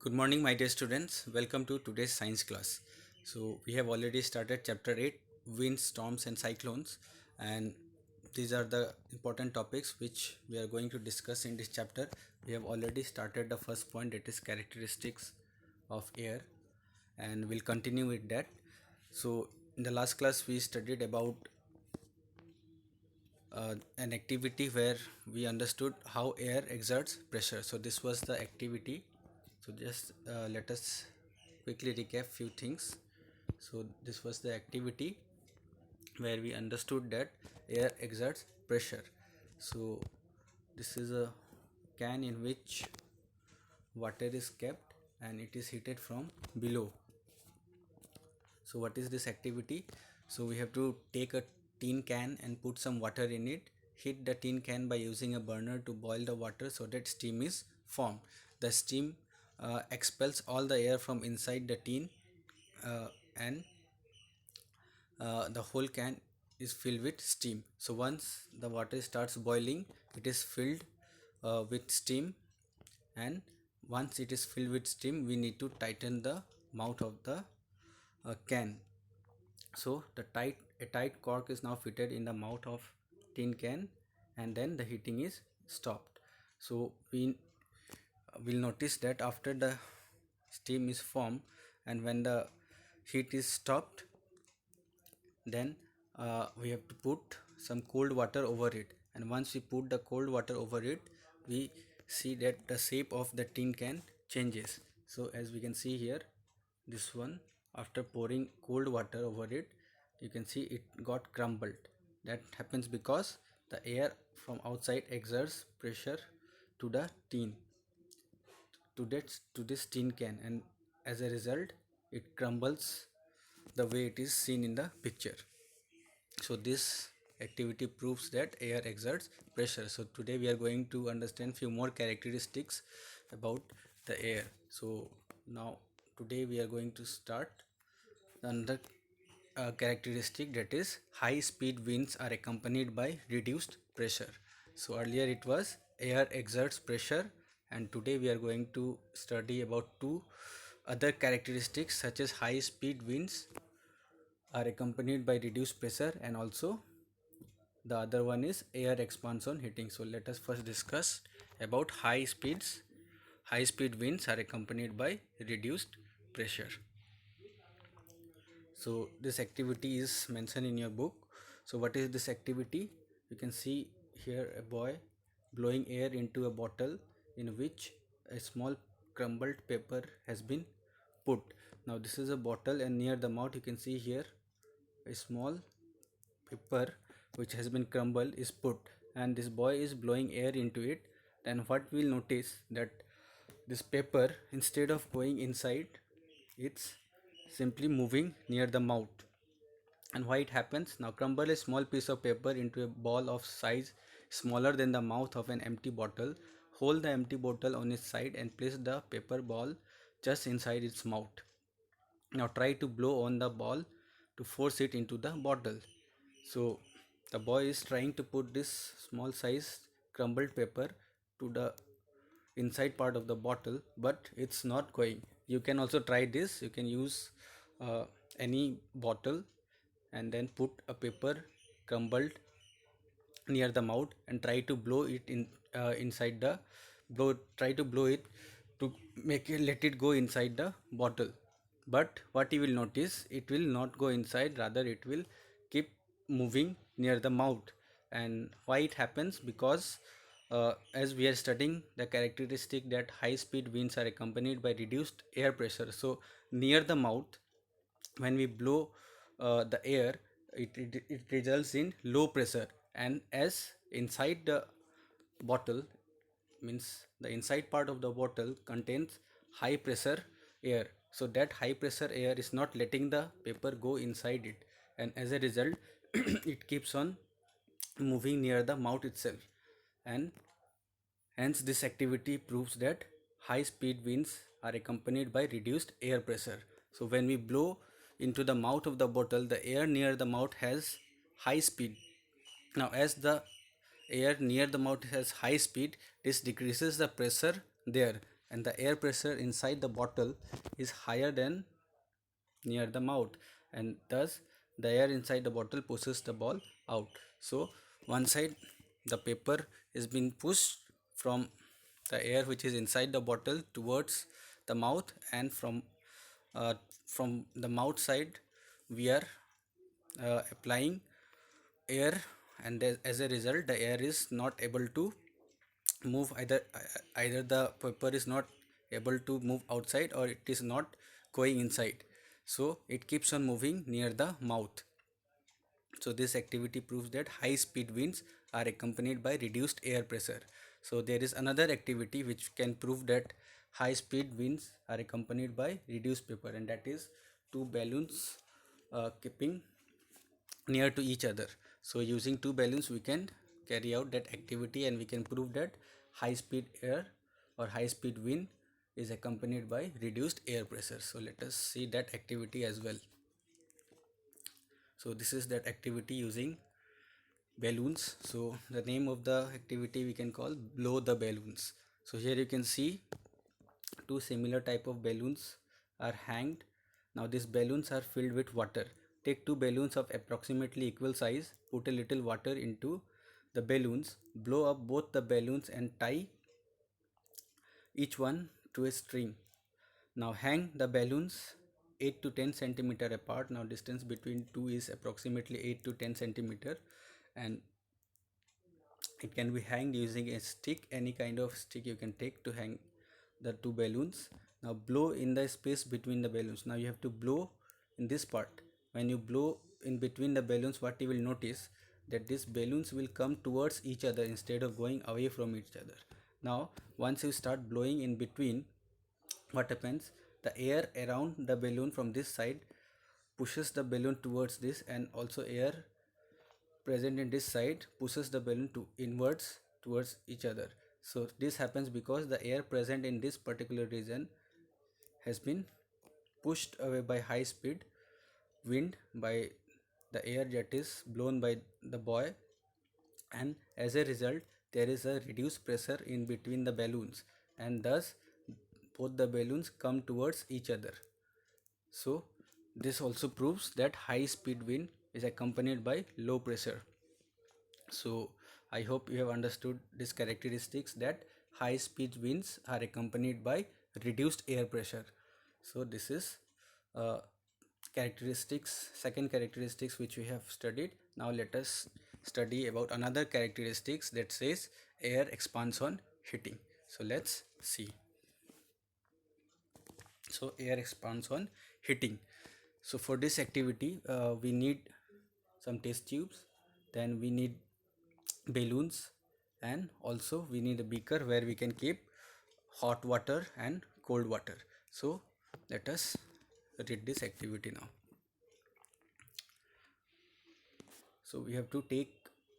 Good morning, my dear students. Welcome to today's science class. So, we have already started chapter 8 winds, storms, and cyclones, and these are the important topics which we are going to discuss in this chapter. We have already started the first point, that is characteristics of air, and we'll continue with that. So, in the last class, we studied about an activity where we understood how air exerts pressure. So this was the activity. So just let us quickly recap few things. So this was the activity where we understood that air exerts pressure. So this is a can in which water is kept and it is heated from below. So what is this activity? So we have to take a tin can and put some water in it, heat the tin can by using a burner to boil the water so that steam is formed. The steam expels all the air from inside the tin, and the whole can is filled with steam. So once the water starts boiling, it is filled with steam, and once it is filled with steam, we need to tighten the mouth of the can. So a tight cork is now fitted in the mouth of tin can, and then the heating is stopped. So we will notice that after the steam is formed and when the heat is stopped, then we have to put some cold water over it, and once we put the cold water over it, we see that the shape of the tin can changes. So as we can see here, this one, after pouring cold water over it, you can see it got crumbled. That happens because the air from outside exerts pressure to the tin, to this tin can, and as a result it crumbles the way it is seen in the picture. So this activity proves that air exerts pressure. So today we are going to understand few more characteristics about the air. So now today we are going to start another characteristic, that is high speed winds are accompanied by reduced pressure. So earlier it was air exerts pressure, and today we are going to study about two other characteristics such as high speed winds are accompanied by reduced pressure, and also the other one is air expands on heating. So let us first discuss about high speed winds are accompanied by reduced pressure. So this activity is mentioned in your book. So what is this activity? You can see here a boy blowing air into a bottle in which a small crumbled paper has been put. Now this is a bottle, and near the mouth you can see here a small paper which has been crumbled is put, and this boy is blowing air into it. Then what we'll notice, that this paper, instead of going inside, it's simply moving near the mouth. And why it happens? Now crumble a small piece of paper into a ball of size smaller than the mouth of an empty bottle. Hold the empty bottle on its side and place the paper ball just inside its mouth. Now try to blow on the ball to force it into the bottle. So the boy is trying to put this small size crumbled paper to the inside part of the bottle, but it's not going. You can also try this. You can use any bottle and then put a paper crumbled near the mouth and try to blow it in inside the blow try to blow it to make it let it go inside the bottle. But what you will notice, it will not go inside, rather it will keep moving near the mouth. And why it happens? Because as we are studying the characteristic that high speed winds are accompanied by reduced air pressure, so near the mouth, when we blow the air, it results in low pressure, and as inside the bottle, means the inside part of the bottle contains high pressure air, so that high pressure air is not letting the paper go inside it, and as a result it keeps on moving near the mouth itself. And hence this activity proves that high speed winds are accompanied by reduced air pressure. So when we blow into the mouth of the bottle, the air near the mouth has high speed. Now as the air near the mouth has high speed, this decreases the pressure there, and the air pressure inside the bottle is higher than near the mouth, and thus the air inside the bottle pushes the ball out. So one side the paper is being pushed from the air which is inside the bottle towards the mouth, and uh, from the mouth side we are applying air, and as a result the air is not able to move, either the paper is not able to move outside or it is not going inside, so it keeps on moving near the mouth. So this activity proves that high speed winds are accompanied by reduced air pressure. So there is another activity which can prove that high speed winds are accompanied by reduced pressure, and that is two balloons keeping near to each other. So using two balloons we can carry out that activity, and we can prove that high speed air or high speed wind is accompanied by reduced air pressure. So let us see that activity as well. So this is that activity using balloons. So the name of the activity we can call blow the balloons. So here you can see two similar type of balloons are hanged. Now these balloons are filled with water. Take two balloons of approximately equal size, put a little water into the balloons, blow up both the balloons and tie each one to a string. Now hang the balloons 8 to 10 centimeter apart. Now distance between two is approximately 8 to 10 centimeter, and it can be hanged using a stick. Any kind of stick you can take to hang the two balloons. Now blow in the space between the balloons. Now you have to blow in this part. When you blow in between the balloons, what you will notice that these balloons will come towards each other instead of going away from each other. Now once you start blowing in between, what happens, the air around the balloon from this side pushes the balloon towards this, and also air present in this side pushes the balloon to inwards towards each other. So this happens because the air present in this particular region has been pushed away by high speed wind by the air that is blown by the boy, and as a result there is a reduced pressure in between the balloons, and thus both the balloons come towards each other. So this also proves that high speed wind is accompanied by low pressure. So I hope you have understood these characteristics, that high speed winds are accompanied by reduced air pressure. So this is uh, second characteristics which we have studied. Now let us study about another characteristics that says air expands on heating. So let's see. So air expands on heating. So for this activity we need some test tubes, then we need balloons, and also we need a beaker where we can keep hot water and cold water. So let us read this activity now. So we have to take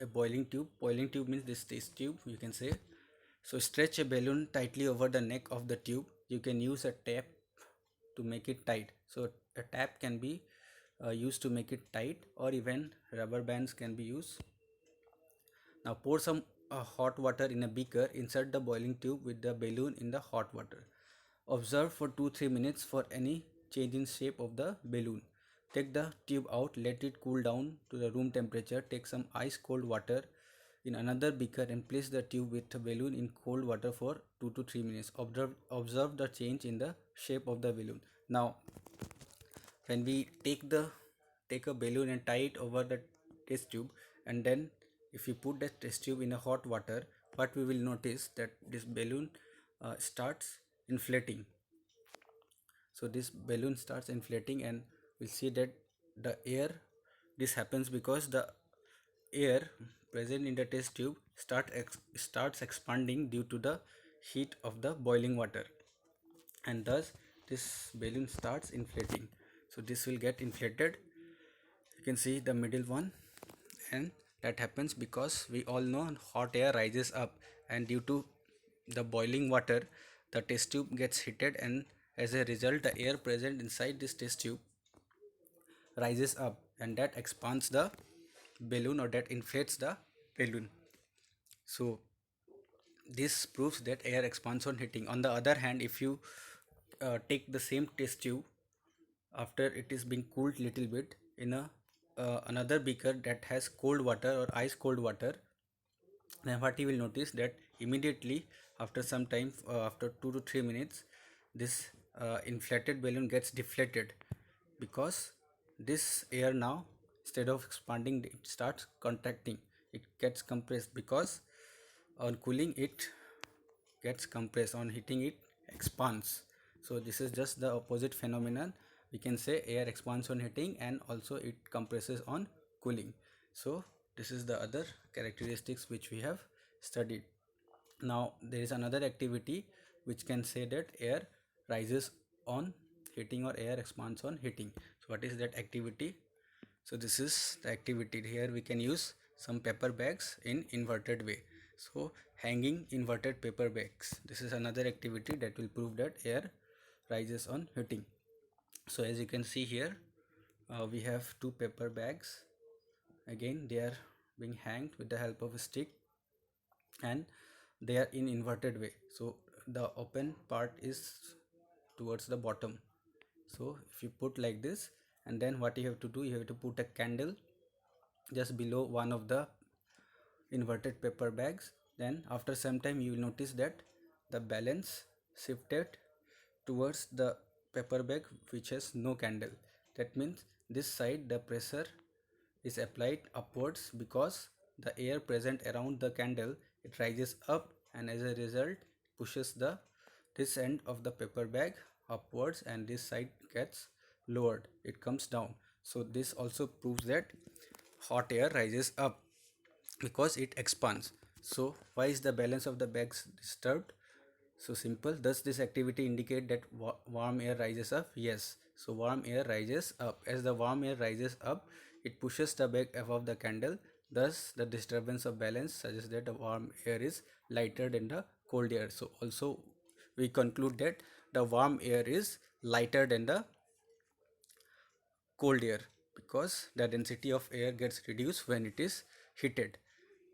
a boiling tube means this test tube you can say. So stretch a balloon tightly over the neck of the tube. You can use a tap to make it tight. So a tap can be used to make it tight, or even rubber bands can be used. Now pour some hot water in a beaker. Insert the boiling tube with the balloon in the hot water. Observe for 2-3 minutes for any change in shape of the balloon. Take the tube out, let it cool down to the room temperature. Take some ice cold water in another beaker and place the tube with the balloon in cold water for 2 to 3 minutes. Observe the change in the shape of the balloon. Now when we take a balloon and tie it over the test tube, and then if you put that test tube in a hot water, what we will notice that this balloon starts inflating. So this balloon starts inflating, and we'll see that the air, this happens because the air present in the test tube starts expanding due to the heat of the boiling water, and thus this balloon starts inflating. So this will get inflated. You can see the middle one, and that happens because we all know hot air rises up, and due to the boiling water the test tube gets heated, and as a result the air present inside this test tube rises up, and that expands the balloon, or that inflates the balloon. So this proves that air expands on heating. On the other hand, if you take the same test tube after it is being cooled little bit in a another beaker that has cold water or ice cold water, then what you will notice that immediately after some time, after 2 to 3 minutes, this inflated balloon gets deflated, because this air now, instead of expanding, it starts contracting, it gets compressed, because on cooling it gets compressed, on heating it expands. So this is just the opposite phenomenon. We can say air expands on heating and also it compresses on cooling. So this is the other characteristics which we have studied. Now there is another activity which can say that air rises on heating or air expands on heating. So what is that activity? So this is the activity. Here we can use some paper bags in inverted way. So hanging inverted paper bags, this is another activity that will prove that air rises on heating. So as you can see here, we have two paper bags. Again, they are being hanged with the help of a stick and they are in inverted way. So the open part is towards the bottom. So if you put like this, and then what you have to do, you have to put a candle just below one of the inverted paper bags. Then after some time you will notice that the balance shifted towards the paper bag which has no candle. That means this side the pressure is applied upwards, because the air present around the candle, it rises up, and as a result pushes the this end of the paper bag upwards, and this side gets lowered, it comes down. So this also proves that hot air rises up because it expands. So why is the balance of the bags disturbed? So simple. Does this activity indicate that warm air rises up? Yes. So warm air rises up. As the warm air rises up, it pushes the bag above the candle. Thus the disturbance of balance suggests that the warm air is lighter than the cold air. So also we conclude that the warm air is lighter than the cold air, because the density of air gets reduced when it is heated.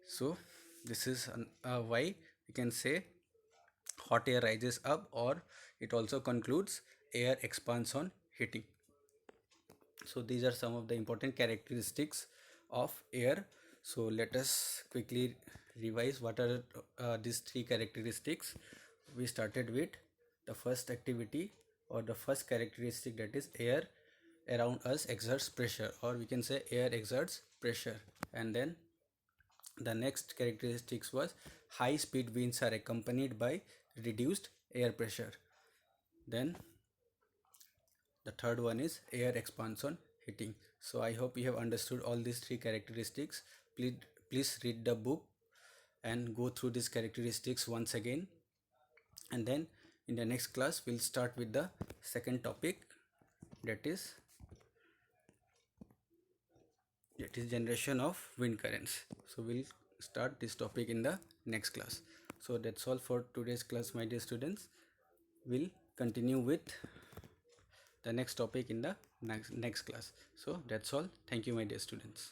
So this is why we can say hot air rises up, or it also concludes air expands on heating. So these are some of the important characteristics of air. So let us quickly revise what are these three characteristics. We started with the first activity or the first characteristic, that is air around us exerts pressure, or we can say air exerts pressure. And then the next characteristics was high speed winds are accompanied by reduced air pressure. Then the third one is air expansion heating. So I hope you have understood all these three characteristics. Please read the book and go through these characteristics once again. And then in the next class we'll start with the second topic, that is generation of wind currents. So we'll start this topic in the next class. So that's all for today's class, my dear students. We'll continue with the next topic in the next class. So that's all. Thank you, my dear students.